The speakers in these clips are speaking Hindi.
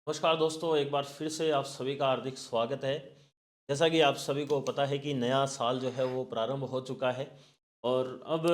नमस्कार दोस्तों, एक बार फिर से आप सभी का हार्दिक स्वागत है। जैसा कि आप सभी को पता है कि नया साल जो है वो प्रारंभ हो चुका है और अब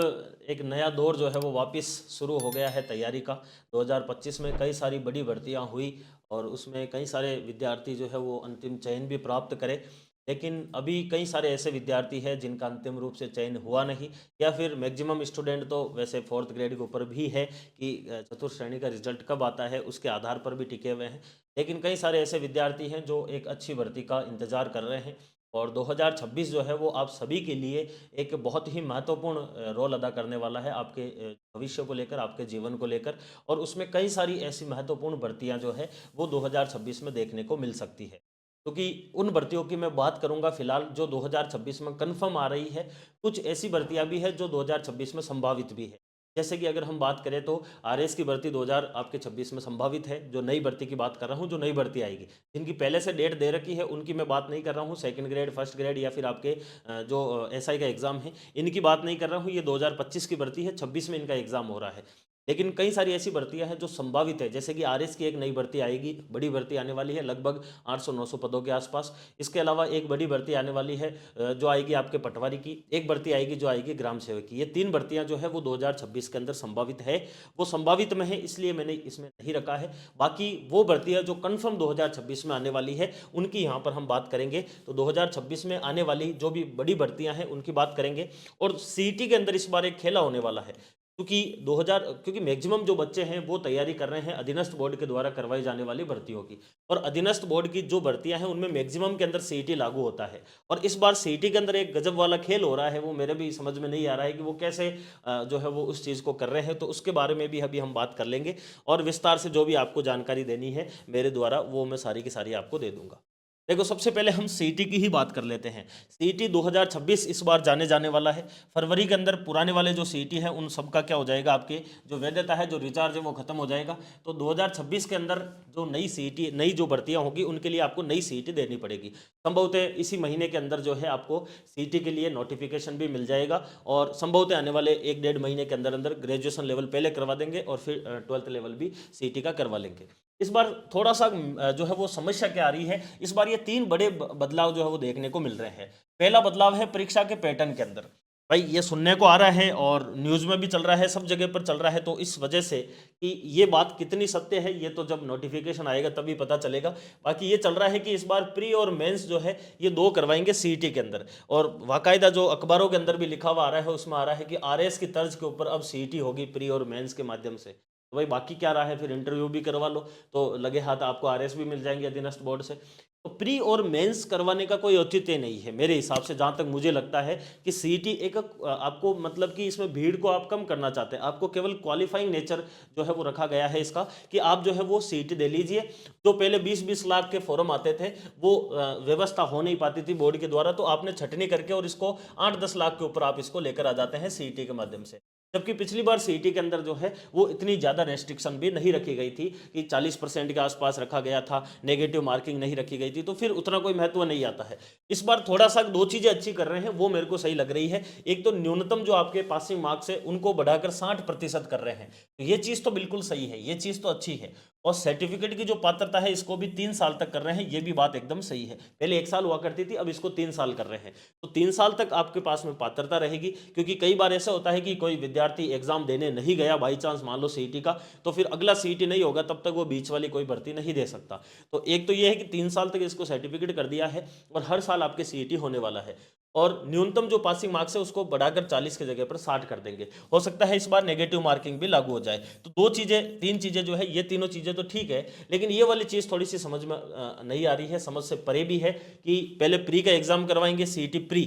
एक नया दौर जो है वो वापस शुरू हो गया है तैयारी का। 2025 में कई सारी बड़ी भर्तियां हुई और उसमें कई सारे विद्यार्थी जो है वो अंतिम चयन भी प्राप्त करे। लेकिन अभी कई सारे ऐसे विद्यार्थी हैं जिनका अंतिम रूप से चयन हुआ नहीं, या फिर मैक्सिमम स्टूडेंट तो वैसे फोर्थ ग्रेड के ऊपर भी है कि चतुर्थ श्रेणी का रिजल्ट कब आता है उसके आधार पर भी टिके हुए हैं। लेकिन कई सारे ऐसे विद्यार्थी हैं जो एक अच्छी भर्ती का इंतजार कर रहे हैं और 2026 जो है वो आप सभी के लिए एक बहुत ही महत्वपूर्ण रोल अदा करने वाला है आपके भविष्य को लेकर, आपके जीवन को लेकर। और उसमें कई सारी ऐसी महत्वपूर्ण भर्तियां जो है वो 2026 में देखने को मिल सकती है, क्योंकि उन भर्तियों की मैं बात करूंगा फिलहाल जो 2026 में कंफर्म आ रही है। कुछ ऐसी भर्तियां भी है जो 2026 में संभावित भी है। जैसे कि अगर हम बात करें तो आरएस की भर्ती 2000 आपके 26 में संभावित है। जो नई भर्ती की बात कर रहा हूँ, जो नई भर्ती आएगी, जिनकी पहले से डेट दे रखी है उनकी मैं बात नहीं कर रहा हूँ। सेकंड ग्रेड, फर्स्ट ग्रेड या फिर आपके जो एसआई का एग्जाम है, इनकी बात नहीं कर रहा हूँ। ये 2025 की भर्ती है, 26 में इनका एग्जाम हो रहा है। लेकिन कई सारी ऐसी भर्तियां हैं जो संभावित है, जैसे कि आरएस की एक नई भर्ती आएगी, बड़ी भर्ती आने वाली है लगभग 800-900 पदों के आसपास। इसके अलावा एक बड़ी भर्ती आने वाली है जो आएगी आपके पटवारी की। एक भर्ती आएगी जो आएगी ग्राम सेवक की। ये तीन भर्तियां जो है वो 2026 के अंदर संभावित है। वो संभावित में है इसलिए मैंने इसमें नहीं रखा है। बाकी वो भर्तियां जो कंफर्म 2026 में आने वाली है उनकी यहाँ पर हम बात करेंगे। तो 2026 में आने वाली जो भी बड़ी भर्तियां हैं उनकी बात करेंगे। और सीईटी के अंदर इस बार एक खेला होने वाला है, क्योंकि मैक्सिमम जो बच्चे हैं वो तैयारी कर रहे हैं अधीनस्थ बोर्ड के द्वारा करवाई जाने वाली भर्तियों की। और अधीनस्थ बोर्ड की जो भर्तियां हैं उनमें मैक्सिमम के अंदर सीईटी लागू होता है। और इस बार सीईटी के अंदर एक गजब वाला खेल हो रहा है, वो मेरे भी समझ में नहीं आ रहा है कि वो कैसे जो है वो उस चीज़ को कर रहे हैं। तो उसके बारे में भी अभी हम बात कर लेंगे और विस्तार से जो भी आपको जानकारी देनी है मेरे द्वारा वो मैं सारी की सारी आपको दे दूंगा। देखो, सबसे पहले हम सीईटी की ही बात कर लेते हैं। सीईटी 2026 इस बार जाने वाला है। फरवरी के अंदर पुराने वाले जो सीईटी है उन सब का क्या हो जाएगा, आपके जो वैधता है, जो रिचार्ज है वो खत्म हो जाएगा। तो 2026 के अंदर जो नई सीईटी, नई जो भर्तियां होगी उनके लिए आपको नई सीईटी देनी पड़ेगी। संभवतः इसी महीने के अंदर जो है आपको सीईटी के लिए नोटिफिकेशन भी मिल जाएगा और संभवतः आने वाले 1-1.5 महीने के अंदर अंदर ग्रेजुएशन लेवल पहले करवा देंगे और फिर 12th लेवल भी सीईटी का करवा लेंगे। इस बार थोड़ा सा जो है वो समस्या क्या आ रही है, इस बार ये तीन बड़े बदलाव जो है वो देखने को मिल रहे हैं। पहला बदलाव है परीक्षा के पैटर्न के अंदर। भाई ये सुनने को आ रहा है और न्यूज़ में भी चल रहा है, सब जगह पर चल रहा है। तो इस वजह से कि ये बात कितनी सत्य है ये तो जब नोटिफिकेशन आएगा तभी पता चलेगा। बाकी ये चल रहा है कि इस बार प्री और मेंस जो है ये दो करवाएंगे सीईटी के अंदर। और बाकायदा जो अखबारों के अंदर भी लिखा हुआ आ रहा है उसमें आ रहा है कि आरएस की तर्ज के ऊपर अब सीईटी होगी प्री और मेंस के माध्यम से। तो भाई बाकी क्या रहा है, फिर इंटरव्यू भी करवा लो तो लगे हाथ आपको आरएस भी मिल जाएंगे अधीनस्थ बोर्ड से। तो प्री और मेंस करवाने का कोई औचित्य नहीं है मेरे हिसाब से, जहां तक मुझे लगता है कि सीईटी एक आपको मतलब कि इसमें भीड़ को आप कम करना चाहते हैं, आपको केवल क्वालिफाइंग नेचर जो है वो रखा गया है इसका, कि आप जो है वो सीईटी दे लीजिए। जो पहले 20-20 लाख के फॉर्म आते थे वो व्यवस्था हो नहीं पाती थी बोर्ड के द्वारा, तो आपने छटनी करके और इसको 8-10 लाख के ऊपर आप इसको लेकर आ जाते हैं सीईटी के माध्यम से। जबकि पिछली बार सीईटी के अंदर जो है वो इतनी ज़्यादा रेस्ट्रिक्शन भी नहीं रखी गई थी कि 40% के आसपास रखा गया था, नेगेटिव मार्किंग नहीं रखी गई थी, तो फिर उतना कोई महत्व नहीं आता है। इस बार थोड़ा सा दो चीज़ें अच्छी कर रहे हैं वो मेरे को सही लग रही है। एक तो न्यूनतम जो आपके पासिंग मार्क्स है उनको बढ़ाकर 60% कर रहे हैं, तो ये चीज़ तो बिल्कुल सही है, ये चीज़ तो अच्छी है। और सर्टिफिकेट की जो पात्रता है इसको भी 3 साल तक कर रहे हैं, ये भी बात एकदम सही है। पहले 1 साल हुआ करती थी, अब इसको 3 साल कर रहे हैं। तो 3 साल तक आपके पास में पात्रता रहेगी, क्योंकि कई बार ऐसा होता है कि कोई विद्यार्थी एग्जाम देने नहीं गया बाई चांस, मान लो सीईटी का, तो फिर अगला सीईटी नहीं होगा तब तक वो बीच वाली कोई भर्ती नहीं दे सकता। तो एक तो ये है कि 3 साल तक इसको सर्टिफिकेट कर दिया है और हर साल आपके सीईटी होने वाला है। और न्यूनतम जो पासिंग मार्क्स है उसको बढ़ाकर 40 की जगह पर 60 कर देंगे। हो सकता है इस बार नेगेटिव मार्किंग भी लागू हो जाए। तो दो चीज़ें, तीन चीज़ें जो है, ये तीनों चीज़ें तो ठीक है, लेकिन ये वाली चीज़ थोड़ी सी समझ में नहीं आ रही है, समझ से परे भी है कि पहले प्री का एग्जाम करवाएंगे सीईटी प्री,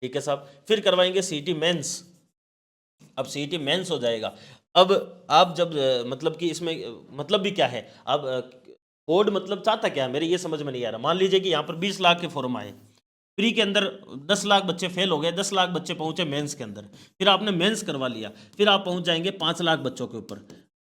ठीक है साहब, फिर करवाएंगे सीईटी मेंस। अब सीईटी मेंस हो जाएगा। अब आप जब मतलब कि इसमें मतलब भी क्या है, अब कोड मतलब चाहता क्या है, मेरे ये समझ में नहीं आ रहा। मान लीजिए कि यहाँ पर 20 लाख के फॉर्म आए, प्री के अंदर 10 लाख बच्चे फेल हो गए, 10 लाख बच्चे पहुंचे मेंस के अंदर, फिर आपने मेंस करवा लिया, फिर आप पहुंच जाएंगे 5 लाख बच्चों के ऊपर।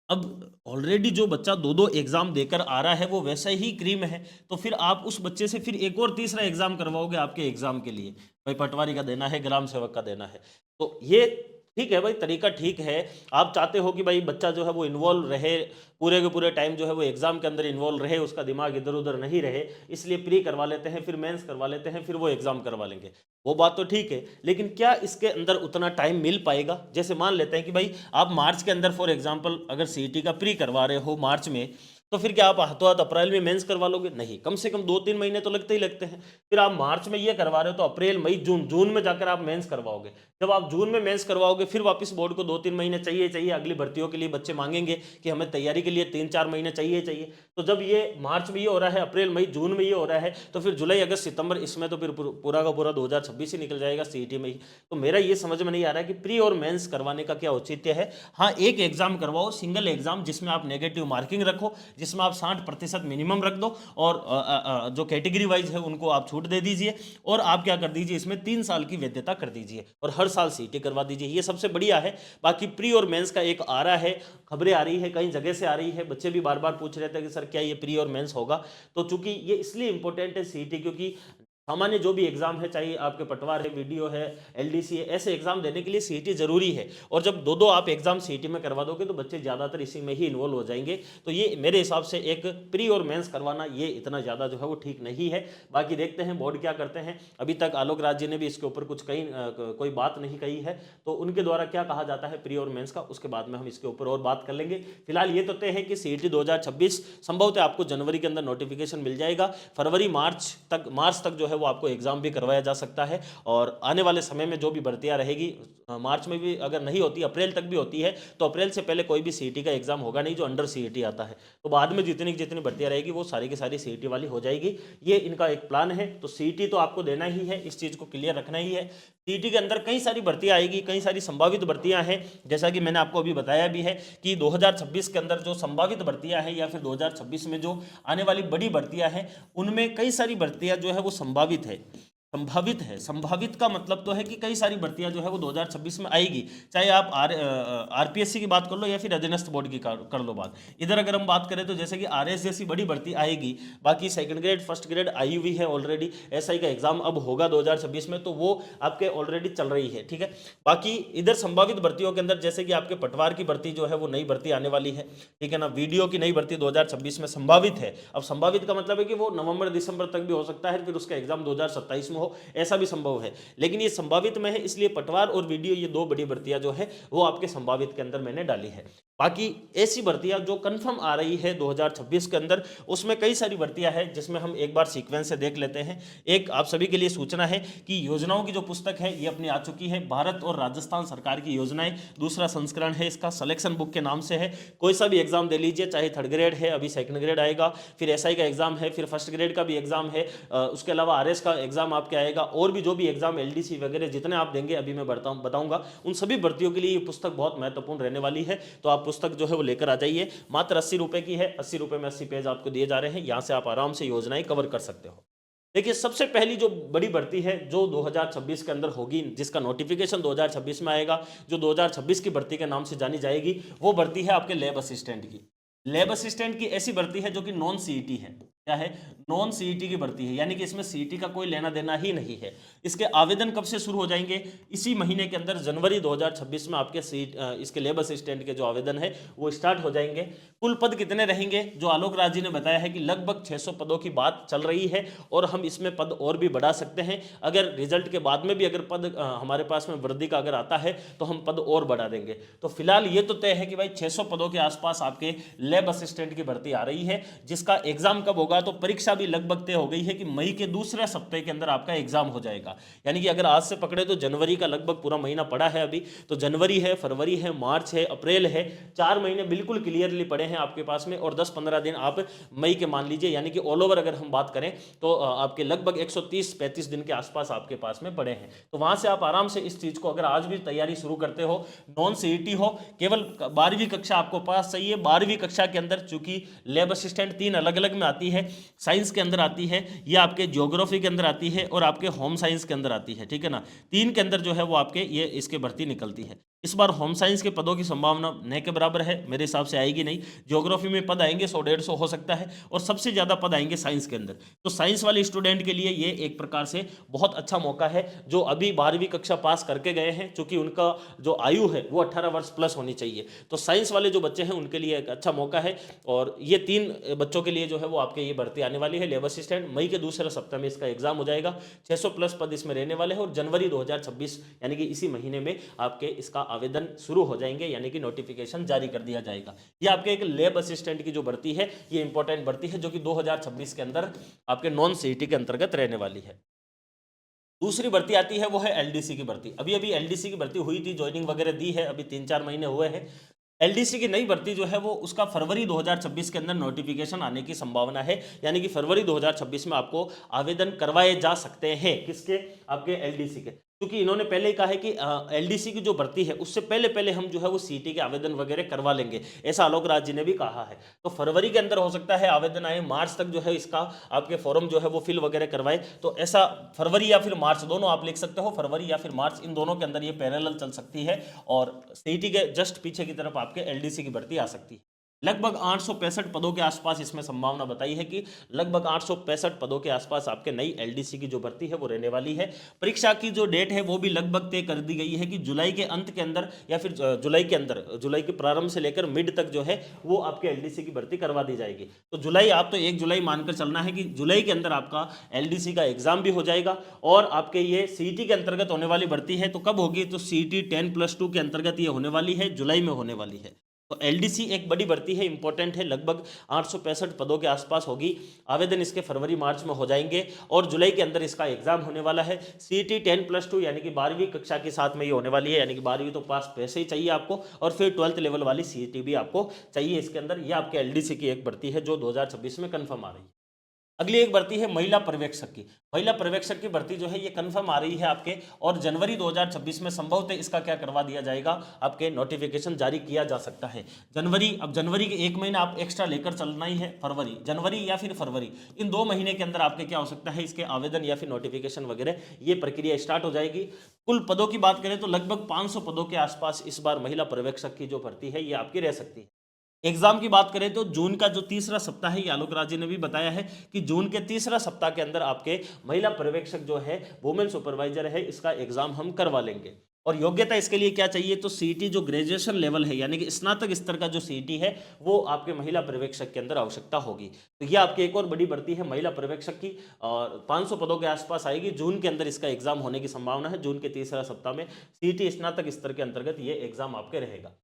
अब ऑलरेडी जो बच्चा दो दो एग्जाम देकर आ रहा है वो वैसा ही क्रीम है, तो फिर आप उस बच्चे से फिर एक और तीसरा एग्जाम करवाओगे आपके एग्जाम के लिए। भाई पटवारी का देना है, ग्राम सेवक का देना है, तो ये ठीक है भाई, तरीका ठीक है। आप चाहते हो कि भाई बच्चा जो है वो इन्वॉल्व रहे, पूरे के पूरे टाइम जो है वो एग्जाम के अंदर इन्वॉल्व रहे, उसका दिमाग इधर उधर नहीं रहे, इसलिए प्री करवा लेते हैं, फिर मेंस करवा लेते हैं, फिर वो एग्जाम करवा लेंगे। वो बात तो ठीक है, लेकिन क्या इसके अंदर उतना टाइम मिल पाएगा? जैसे मान लेते हैं कि भाई आप मार्च के अंदर फॉर एग्जाम्पल अगर सीईटी का प्री करवा रहे हो मार्च में, तो फिर क्या आप हाथों हाथ अप्रैल में मेंस करवा लोगे? नहीं, कम से कम 2-3 महीने तो लगते ही लगते हैं। फिर आप मार्च में ये करवा रहे हो तो अप्रैल मई जून, जून में जाकर आप मेंस करवाओगे। जब आप जून में मेंस करवाओगे फिर वापस बोर्ड को 2-3 महीने चाहिए, अगली भर्तियों के लिए बच्चे मांगेंगे कि हमें तैयारी के लिए 3-4 महीने चाहिए। तो जब ये मार्च में ये हो रहा है, अप्रैल मई जून में ये हो रहा है, तो फिर जुलाई अगस्त सितंबर, इसमें तो फिर पूरा का पूरा 2026 ही निकल जाएगा सीईटी में ही। तो मेरा ये समझ में नहीं आ रहा है कि प्री और मेंस करवाने का क्या औचित्य है। हाँ, एक एग्जाम करवाओ, सिंगल एग्जाम, जिसमें आप नेगेटिव मार्किंग रखो, जिसमें आप 60% मिनिमम रख दो, और जो कैटेगरी वाइज है उनको आप छूट दे दीजिए, और आप क्या कर दीजिए, इसमें 3 साल की वैधता कर दीजिए और हर साल सीईटी करवा दीजिए। ये सबसे बढ़िया है। बाकी प्री और मेंस का एक आ रहा है, खबरें आ रही है, कई जगह से आ रही है, बच्चे भी बार बार पूछ रहे थे कि सर क्या ये प्री और मेंस होगा। तो चूंकि ये इसलिए इंपॉर्टेंट है सीईटी, क्योंकि सामान्य जो भी एग्जाम है, चाहे आपके पटवार है, वीडियो है, एलडीसी है, ऐसे एग्जाम देने के लिए सीईटी जरूरी है। और जब दो आप एग्जाम सीईटी में करवा दोगे तो बच्चे ज्यादातर इसी में ही इन्वॉल्व हो जाएंगे। तो ये मेरे हिसाब से एक प्री और मेंस करवाना ये इतना ज्यादा जो है वो ठीक नहीं है। बाकी देखते हैं बोर्ड क्या करते हैं। अभी तक आलोक राज जी ने भी इसके ऊपर कुछ कोई बात नहीं कही है, तो उनके द्वारा क्या कहा जाता है प्री और मेंस का, उसके बाद में हम इसके ऊपर और बात कर लेंगे। फिलहाल ये तो तय है कि सीईटी 2026 संभवतः आपको जनवरी के अंदर नोटिफिकेशन मिल जाएगा। फरवरी मार्च तक जो है वो आपको एग्जाम भी करवाया जा सकता है। और आने वाले समय में जो भी भर्तियां रहेगी, मार्च में भी अगर नहीं होती, अप्रैल तक भी होती है, तो अप्रैल से पहले कोई भी सीईटी का एग्जाम होगा नहीं जो अंडर सीईटी आता है। तो बाद में जितनी जितनी भर्तियां रहेगी वो सारी की सारी सीईटी वाली हो जाएगी। ये इनका एक प्लान है। तो सीईटी तो आपको देना ही है, इस चीज को क्लियर रखना ही है। सीईटी के अंदर कई सारी भर्तियां आएगी, कई सारी संभावित भर्तियां हैं, जैसा कि मैंने आपको अभी बताया भी है कि 2026 के अंदर जो संभावित भर्तियां हैं या फिर 2026 में जो आने वाली बड़ी भर्तियां हैं, उनमें कई सारी भर्तियां जो है वो संभावित है। संभावित का मतलब तो है कि कई सारी भर्तियां जो है वो 2026 में आएगी। चाहे आप आरपीएससी की बात कर लो या फिर अधीनस्थ बोर्ड की कर लो बात। इधर अगर हम बात करें तो जैसे कि आरएस जैसी बड़ी भर्ती आएगी। बाकी second grade, first grade I हुई है ऑलरेडी। एसआई का एग्जाम अब होगा 2026 में, तो वो आपके ऑलरेडी चल रही है, ठीक है। बाकी इधर संभावित भर्तियों के अंदर जैसे कि आपके पटवार की भर्ती जो है वो नई भर्ती आने वाली है, ठीक है ना। वीडियो की नई भर्ती 2026 में संभावित है। अब संभावित का मतलब है कि वो नवंबर दिसंबर तक भी हो सकता है, फिर उसका एग्जाम 2027 में हो, ऐसा भी संभव है। लेकिन ये संभावित में है, इसलिए पटवार और वीडियो ये दो बड़ी भर्तियां जो है वो आपके संभावित के अंदर मैंने डाली है। बाकी ऐसी भर्तियां जो कंफर्म आ रही है 2026 के अंदर, उसमें कई सारी भर्तियां हैं, जिसमें हम एक बार सीक्वेंस से देख लेते हैं। एक आप सभी के लिए सूचना है कि योजनाओं की जो पुस्तक है ये अपनी आ चुकी है, भारत और राजस्थान सरकार की योजनाएं, दूसरा संस्करण है इसका, सिलेक्शन बुक के नाम से है। कोई सा भी एग्जाम दे लीजिए, चाहे थर्ड ग्रेड है, अभी सेकंड ग्रेड आएगा, फिर एसआई का एग्जाम है, फिर फर्स्ट ग्रेड का भी एग्जाम है, उसके अलावा आरएस का एग्जाम आपके आएगा, और भी जो भी एग्जाम एलडीसी वगैरह जितने आप देंगे अभी मैं बताऊंगा, उन सभी भर्तियों के लिए ये पुस्तक बहुत महत्वपूर्ण रहने वाली है। तो आप पुस्तक जो है वो लेकर आ जाइए। मात्र 80 रुपए की है, 80 रुपए में 80 पेज आपको दिए जा रहे हैं। यहां से आप आराम से योजनाएं कवर कर सकते हो। देखिए, सबसे पहली जो बड़ी भर्ती है जो 2026 के अंदर होगी, जिसका नोटिफिकेशन 2026 में आएगा, जो 2026 की भर्ती के नाम से जानी जाएगी, वो भर्ती है आपके लैब असिस्टेंट की। लैब असिस्टेंट की ऐसी भर्ती है जो कि नॉन सीईटी है। क्या है? नॉन सीईटी की भर्ती है, यानी कि इसमें सीईटी का कोई लेना देना ही नहीं है। इसके आवेदन कब से शुरू हो जाएंगे? इसी महीने के अंदर, जनवरी 2026 में आपके इसके लैब असिस्टेंट के जो आवेदन है वो स्टार्ट हो जाएंगे। कुल पद कितने रहेंगे? जो आलोक राज जी ने बताया है कि लगभग 600 पदों की बात चल रही है, और हम इसमें पद और भी बढ़ा सकते हैं। अगर रिजल्ट के बाद में भी अगर पद हमारे पास में वृद्धि का अगर आता है तो हम पद और बढ़ा देंगे। तो फिलहाल ये तो तय है कि भाई 600 पदों के आसपास आपके लैब असिस्टेंट की भर्ती आ रही है, जिसका एग्जाम कब होगा? तो परीक्षा भी लगभग तय हो गई है कि मई के दूसरे सप्ताह के अंदर आपका एग्जाम हो जाएगा। यानी कि अगर आज से पकड़े तो जनवरी का लगभग पूरा महीना पड़ा है अभी, तो जनवरी है, फरवरी है, मार्च है, अप्रैल है, 4 महीने बिल्कुल क्लियरली पड़े हैं आपके पास में, और 10-15 दिन आप मई के मान लीजिए। यानी कि ऑल ओवर अगर हम बात करें तो आपके लगभग 130-35 दिन के आसपास आपके पास में पड़े हैं। तो वहां से आप आराम से इस चीज को, अगर आज भी तैयारी शुरू करते हो, नॉन सीईटी हो, केवल 12वीं कक्षा आपको पास चाहिए। 12वीं कक्षा के अंदर चूंकि लैब असिस्टेंट 3 अलग अलग में आती है, साइंस के अंदर आती है, ये आपके ज्योग्राफी के अंदर आती है, और आपके होम साइंस के अंदर आती है, ठीक है ना। 3 के अंदर जो है वो आपके ये इसके भर्ती निकलती है। इस बार होम साइंस के पदों की संभावना न के बराबर है, मेरे हिसाब से आएगी नहीं। ज्योग्राफी में पद आएंगे 100-150 हो सकता है, और सबसे ज़्यादा पद आएंगे साइंस के अंदर। तो साइंस वाले स्टूडेंट के लिए ये एक प्रकार से बहुत अच्छा मौका है, जो अभी 12वीं कक्षा पास करके गए हैं, चूंकि उनका जो आयु है वो 18 वर्ष प्लस होनी चाहिए। तो साइंस वाले जो बच्चे हैं उनके लिए एक अच्छा मौका है। और ये 3 बच्चों के लिए जो है वो आपके ये भर्ती आने वाली है। लेबर असिस्टेंट मई के दूसरे सप्ताह में इसका एग्जाम हो जाएगा। 600 प्लस पद इसमें रहने वाले हैं, और जनवरी 2026 यानी कि इसी महीने में आपके इसका आवेदन शुरू हो जाएंगे, यानी कि नोटिफिकेशन जारी कर दिया जाएगा। ये आपके एक लैब असिस्टेंट की जो भर्ती है ये इंपॉर्टेंट भर्ती है, जो कि 2026 के अंदर आपके नॉन सीईटी के अंतर्गत रहने वाली है। दूसरी भर्ती आती है वो है एलडीसी की भर्ती। अभी अभी एलडीसी की भर्ती हुई थी, ज्वाइनिंग वगैरह दी है, अभी 3-4 महीने हुए हैं। एलडीसी की नई भर्ती जो है वो उसका फरवरी 2026 के अंदर नोटिफिकेशन आने की संभावना है, यानी कि फरवरी 2026 में आपको आवेदन करवाए जा सकते हैं। किसके? आपके एलडीसी के। क्योंकि इन्होंने पहले ही कहा है कि एलडीसी की जो भर्ती है उससे पहले पहले हम जो है वो सीटी के आवेदन वगैरह करवा लेंगे, ऐसा आलोक राज जी ने भी कहा है। तो फरवरी के अंदर हो सकता है आवेदन आए, मार्च तक जो है इसका आपके फॉर्म जो है वो फिल वगैरह करवाए। तो ऐसा फरवरी या फिर मार्च, दोनों आप लिख सकते हो, फरवरी या फिर मार्च, इन दोनों के अंदर ये पैरेलल चल सकती है, और सीटी के जस्ट पीछे की तरफ आपके एलडीसी की भर्ती आ सकती है। लगभग 865 पदों के आसपास इसमें संभावना बताई है कि लगभग 865 पदों के आसपास आपके नई एलडीसी की जो भर्ती है वो रहने वाली है। परीक्षा की जो डेट है वो भी लगभग तय कर दी गई है कि जुलाई के अंत के अंदर या फिर जुलाई के अंदर, जुलाई के प्रारंभ से लेकर मिड तक जो है वो आपके एलडीसी की भर्ती करवा दी जाएगी। तो जुलाई, आप तो 1 जुलाई मानकर चलना है कि जुलाई के अंदर आपका एलडीसी का एग्जाम भी हो जाएगा। और आपके ये सीईटी के अंतर्गत होने वाली भर्ती है, तो कब होगी? तो सीईटी 10+2 के अंतर्गत ये होने वाली है, जुलाई में होने वाली है। तो एलडीसी एक बड़ी भर्ती है, इंपॉर्टेंट है, लगभग 865 पदों के आसपास होगी। आवेदन इसके फरवरी मार्च में हो जाएंगे, और जुलाई के अंदर इसका एग्जाम होने वाला है। सीईटी 10+2 यानी कि 12वीं कक्षा के साथ में ये होने वाली है, यानी कि 12वीं तो पास वैसे ही चाहिए आपको, और फिर 12th लेवल वाली सीईटी भी आपको चाहिए इसके अंदर। ये आपके एलडीसी की एक भर्ती है जो 2026 में कन्फर्म आ रही है। अगली एक भर्ती है महिला पर्यवेक्षक की। महिला पर्यवेक्षक की भर्ती जो है ये कंफर्म आ रही है आपके, और जनवरी 2026 में संभवतः इसका क्या करवा दिया जाएगा, आपके नोटिफिकेशन जारी किया जा सकता है। जनवरी, अब जनवरी के 1 महीना आप एक्स्ट्रा लेकर चलना ही है, फरवरी, जनवरी या फिर फरवरी, इन 2 महीने के अंदर आपके क्या हो सकता है, इसके आवेदन या फिर नोटिफिकेशन वगैरह ये प्रक्रिया स्टार्ट हो जाएगी। कुल पदों की बात करें तो लगभग 500 पदों के आसपास इस बार महिला पर्यवेक्षक की जो भर्ती है ये आपकी रह सकती है। एग्जाम की बात करें तो जून का जो तीसरा सप्ताह है, ये आलोक राज जी ने भी बताया है कि जून के तीसरा सप्ताह के अंदर आपके महिला पर्यवेक्षक जो है, वुमेन सुपरवाइजर है, इसका एग्जाम हम करवा लेंगे। और योग्यता इसके लिए क्या चाहिए? तो सीईटी जो ग्रेजुएशन लेवल है, यानी कि स्नातक स्तर का जो सीईटी है वो आपके महिला पर्यवेक्षक के अंदर आवश्यकता होगी। तो ये आपकी एक और बड़ी भर्ती है महिला पर्यवेक्षक की, और 500 पदों के आसपास आएगी। जून के अंदर इसका एग्जाम होने की संभावना है, जून के तीसरा सप्ताह में सीईटी स्नातक स्तर के अंतर्गत ये एग्जाम आपके रहेगा।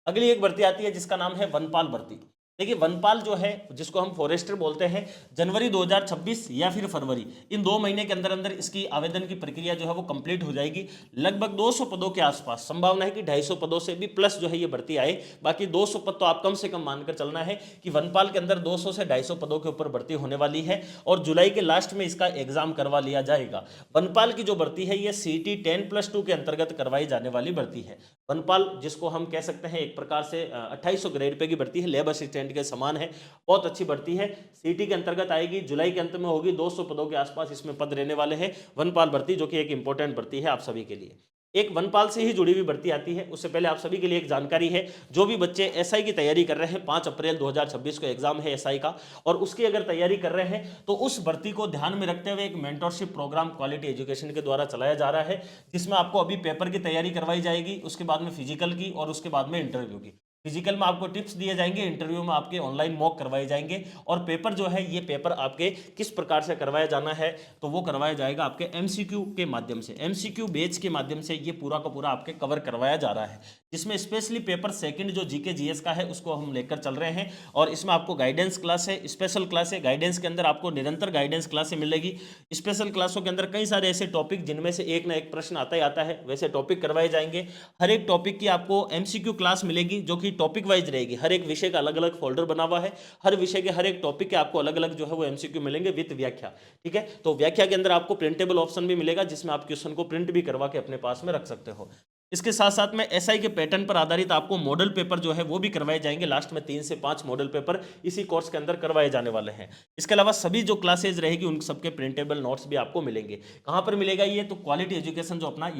अगली एक भर्ती आती है जिसका नाम है वनपाल भर्ती। देखिए वनपाल जो है, जिसको हम फॉरेस्टर बोलते हैं, जनवरी 2026 या फिर फरवरी, इन 2 महीने के अंदर अंदर इसकी आवेदन की प्रक्रिया जो है वो कंप्लीट हो जाएगी। लगभग 200 पदों के आसपास संभावना है कि 250 पदों से भी प्लस जो है ये भर्ती आए। बाकी 200 पद तो आप कम से कम मानकर चलना है कि वनपाल के अंदर 200 से 250 पदों के ऊपर भर्ती होने वाली है, और जुलाई के लास्ट में इसका एग्जाम करवा लिया जाएगा। वनपाल की जो भर्ती है ये सीईटी 10+2 के अंतर्गत करवाई जाने वाली भर्ती है। वनपाल, जिसको हम कह सकते हैं एक प्रकार से 2800 ग्रेड पे की भर्ती है, लेबर असिस्टेंट के समान है, बहुत अच्छी भर्ती है। सीटी के अंतर्गत आएगी, जुलाई के अंत में होगी, 200 पदों के आसपास इसमें पद रहने वाले हैं। वनपाल भर्ती जो कि एक इंपॉर्टेंट भर्ती है आप सभी के लिए। एक वनपाल से ही जुड़ी हुई भर्ती आती है, उससे पहले आप सभी के लिए एक जानकारी है, जो भी बच्चे एसआई की तैयारी कर रहे हैं, 5 अप्रैल 2026 को एग्जाम है एसआई का, और उसकी अगर तैयारी कर रहे हैं तो उस भर्ती को ध्यान में रखते हुए एक मेंटरशिप प्रोग्राम क्वालिटी एजुकेशन के द्वारा चलाया जा रहा है, जिसमें आपको अभी पेपर की तैयारी करवाई जाएगी, उसके बाद में फिजिकल की, और उसके बाद में इंटरव्यू की। फिजिकल में आपको टिप्स दिए जाएंगे, इंटरव्यू में आपके ऑनलाइन मॉक करवाए जाएंगे, और पेपर जो है ये पेपर आपके किस प्रकार से करवाया जाना है, तो वो करवाया जाएगा आपके एमसीक्यू के माध्यम से, एमसीक्यू बेच के माध्यम से ये पूरा का पूरा आपके कवर करवाया जा रहा है, जिसमें स्पेशली पेपर सेकंड जो जीके जीएस का है उसको हम लेकर चल रहे हैं। और इसमें आपको गाइडेंस क्लास है, स्पेशल क्लास है, गाइडेंस के अंदर आपको निरंतर गाइडेंस क्लासें मिलेगी। स्पेशल क्लासों के अंदर कई सारे ऐसे टॉपिक जिनमें से एक ना एक प्रश्न आता ही आता है, वैसे टॉपिक करवाए जाएंगे। हर एक टॉपिक की आपको एमसीक्यू क्लास मिलेगी जो कि टॉपिक वाइज रहेगी, हर एक विषय का अलग अलग फोल्डर बना हुआ है, हर विषय के हर एक टॉपिक के आपको अलग अलग जो है वो एमसीक्यू मिलेंगे विद व्याख्या। ठीक है, तो व्याख्या के अंदर आपको प्रिंटेबल ऑप्शन भी मिलेगा, जिसमें आप क्वेश्चन को प्रिंट भी करवा के अपने पास में रख सकते हो। इसके साथ साथ में एसआई के पैटर्न पर आधारित आपको मॉडल पेपर जो है वो भी करवाए जाएंगे। लास्ट में 3 से 5 मॉडल पेपर इसी कोर्स के अंदर करवाए जाने वाले हैं। इसके अलावा सभी जो क्लासेज रहेगी उन सबके प्रिंटेबल नोट्स भी आपको मिलेंगे। कहाँ पर मिलेगा ये? तो क्वालिटी एजुकेशन जो अपना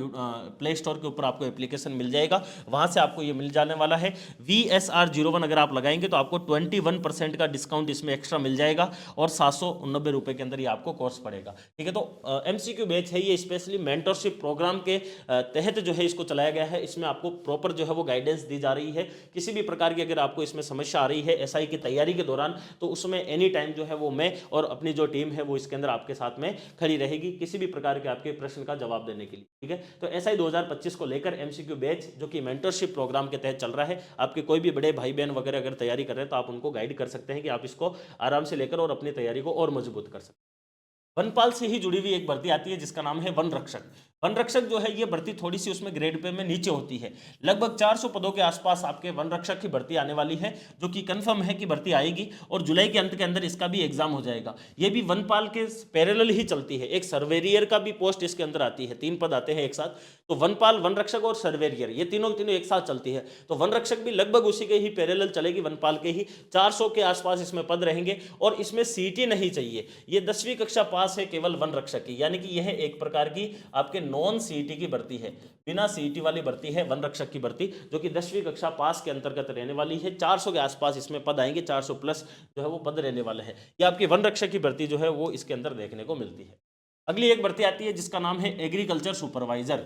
प्ले स्टोर के ऊपर आपको एप्लीकेशन मिल जाएगा, वहाँ से आपको ये मिल जाने वाला है। VSR01 अगर आप लगाएंगे तो आपको 21% का डिस्काउंट इसमें एक्स्ट्रा मिल जाएगा और 790 रुपये के अंदर ये आपको कोर्स पड़ेगा। ठीक है, तो MCQ बैच है ये, स्पेशली मेंटरशिप प्रोग्राम के तहत जो है इसको चलाया गया है। इसमें आपको प्रॉपर जो है वो गाइडेंस दी जा रही है। किसी भी प्रकार की अगर आपको इसमें समस्या आ रही है एसआई की तैयारी के दौरान, तो उसमें एनी टाइम जो है वो मैं और अपनी जो टीम है वो इसके अंदर आपके साथ में खड़ी रहेगी किसी भी प्रकार के आपके प्रश्न का जवाब देने के लिए। ठीक है, तो एसआई 2025 को लेकर MCQ बैच जो कि मेंटरशिप प्रोग्राम के तहत चल रहा है, आपके कोई भी बड़े भाई बहन वगैरह अगर तैयारी कर रहे हैं तो आप उनको गाइड कर सकते हैं कि आप इसको आराम से लेकर और अपनी तैयारी को और मजबूत कर सकते हैं। वनपाल से ही जुड़ी हुई एक भर्ती आती है जिसका नाम है वन रक्षक। वन रक्षक जो है ये भर्ती थोड़ी सी उसमें ग्रेड पे में नीचे होती है। लगभग 400 पदों के आसपास आपके वन रक्षक की भर्ती आने वाली है, जो कि कंफर्म है कि भर्ती आएगी और जुलाई के अंत के अंदर इसका भी एग्जाम हो जाएगा। ये भी वनपाल के पैरेलल ही चलती है। एक सर्वेरियर का भी पोस्ट इसके अंदर आती है, 3 पद आते हैं एक साथ। तो वनपाल, वन रक्षक और सर्वेरियर ये तीनों एक साथ चलती है। तो वन रक्षक भी लगभग उसी के ही पैरेलल चलेगी, वनपाल के ही। 400 के आसपास इसमें पद रहेंगे और इसमें सीटी नहीं चाहिए। ये 10वीं कक्षा पास है केवल वन रक्षक की, यानी कि यह एक प्रकार की आपके नॉन सीईटी की भर्ती है, बिना सीईटी वाली भर्ती है वन रक्षक की भर्ती, जो कि 10वीं कक्षा पास के अंतर्गत रहने वाली है। 400 के आसपास इसमें पद आएंगे, 400 प्लस जो है वो पद रहने वाले हैं। ये आपकी वन रक्षक की भर्ती जो है वो इसके अंदर देखने को मिलती है। अगली एक भर्ती आती है जिसका नाम है एग्रीकल्चर सुपरवाइजर।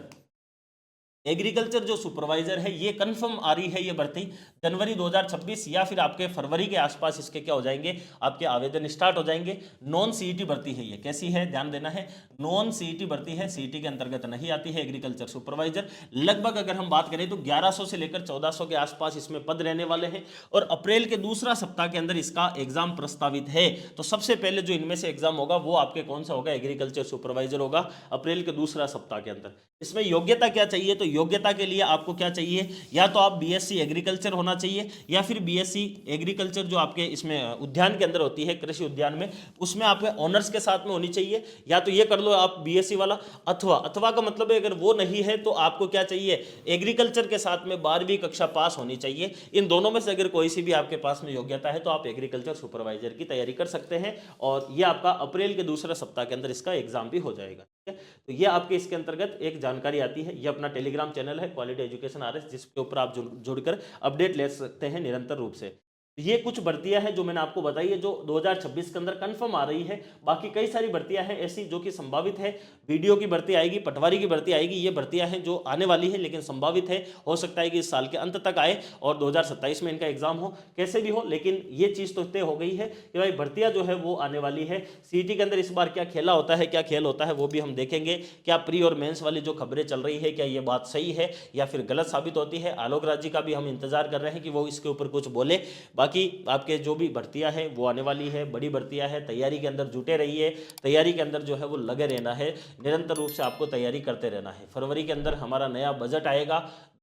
एग्रीकल्चर जो सुपरवाइजर है ये कंफर्म आ रही है ये भर्ती जनवरी 2026 या फिर आपके फरवरी के आसपास इसके क्या हो जाएंगे, आपके आवेदन स्टार्ट हो जाएंगे। नॉन सीईटी भर्ती है ये। कैसी है? ध्यान देना है, नॉन सीईटी भर्ती है, सीईटी के अंतर्गत नहीं आती है एग्रीकल्चर सुपरवाइजर। लगभग अगर हम बात करें तो 1100 से लेकर 1400 के आसपास इसमें पद रहने वाले हैं और अप्रैल के दूसरा सप्ताह के अंदर इसका एग्जाम प्रस्तावित है। तो सबसे पहले जो इनमें से एग्जाम होगा वो आपके कौन सा होगा? एग्रीकल्चर सुपरवाइजर होगा अप्रैल के दूसरा सप्ताह के अंदर। इसमें योग्यता क्या चाहिए? तो योग्यता के लिए आपको क्या चाहिए? या तो आप बीएससी एग्रीकल्चर होना चाहिए या फिर बीएससी एग्रीकल्चर जो आपके इसमें उद्यान के अंदर होती है, कृषि उद्यान में, उसमें आपके ऑनर्स के साथ में होनी चाहिए। या तो ये कर लो आप बीएससी वाला, अथवा का मतलब है अगर वो नहीं है तो आपको क्या चाहिए? एग्रीकल्चर के साथ में 12वीं कक्षा पास होनी चाहिए। इन दोनों में से अगर कोई सी भी आपके पास में योग्यता है तो आप एग्रीकल्चर सुपरवाइजर की तैयारी कर सकते हैं और ये आपका अप्रैल के दूसरे सप्ताह के अंदर इसका एग्जाम भी हो जाएगा। ठीक है, तो ये आपके इसके अंतर्गत एक जानकारी आती है। ये अपना टेलीग्राम चैनल है क्वालिटी एजुकेशन RS, जिसके ऊपर आप जुड़कर अपडेट ले सकते हैं निरंतर रूप से। ये कुछ भर्तियां हैं जो मैंने आपको बताई है जो 2026 के अंदर कंफर्म आ रही है। बाकी कई सारी भर्तियां हैं ऐसी जो कि संभावित है। वीडियो की भर्ती आएगी, पटवारी की भर्ती आएगी। ये भर्तियां हैं जो आने वाली है लेकिन संभावित है, हो सकता है कि इस साल के अंत तक आए और 2027 में इनका एग्जाम हो, कैसे भी हो। लेकिन ये चीज़ तो तय हो गई है कि भाई भर्तियां जो है वो आने वाली है। सीईटी के अंदर इस बार क्या खेला होता है, क्या खेल होता है, वो भी हम देखेंगे। क्या प्री और मेंस वाली जो खबरें चल रही है क्या ये बात सही है या फिर गलत साबित होती है? आलोक राज जी का भी हम इंतजार कर रहे हैं कि वो इसके ऊपर कुछ बोले। बाकी आपके जो भी भर्तियां हैं वो आने वाली है, बड़ी भर्तियां हैं। तैयारी के अंदर जुटे रहिए, तैयारी के अंदर जो है वो लगे रहना है, निरंतर रूप से आपको तैयारी करते रहना है। फरवरी के अंदर हमारा नया बजट आएगा,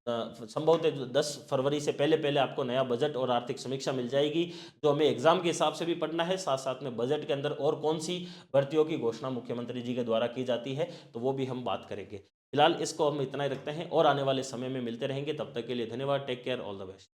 संभवतः 10 फरवरी से पहले पहले आपको नया बजट और आर्थिक समीक्षा मिल जाएगी, जो हमें एग्जाम के हिसाब से भी पढ़ना है। साथ साथ में बजट के अंदर और कौन सी भर्तियों की घोषणा मुख्यमंत्री जी के द्वारा की जाती है तो वो भी हम बात करेंगे। फिलहाल इसको हम इतना ही रखते हैं और आने वाले समय में मिलते रहेंगे। तब तक के लिए धन्यवाद। Take care, all the best.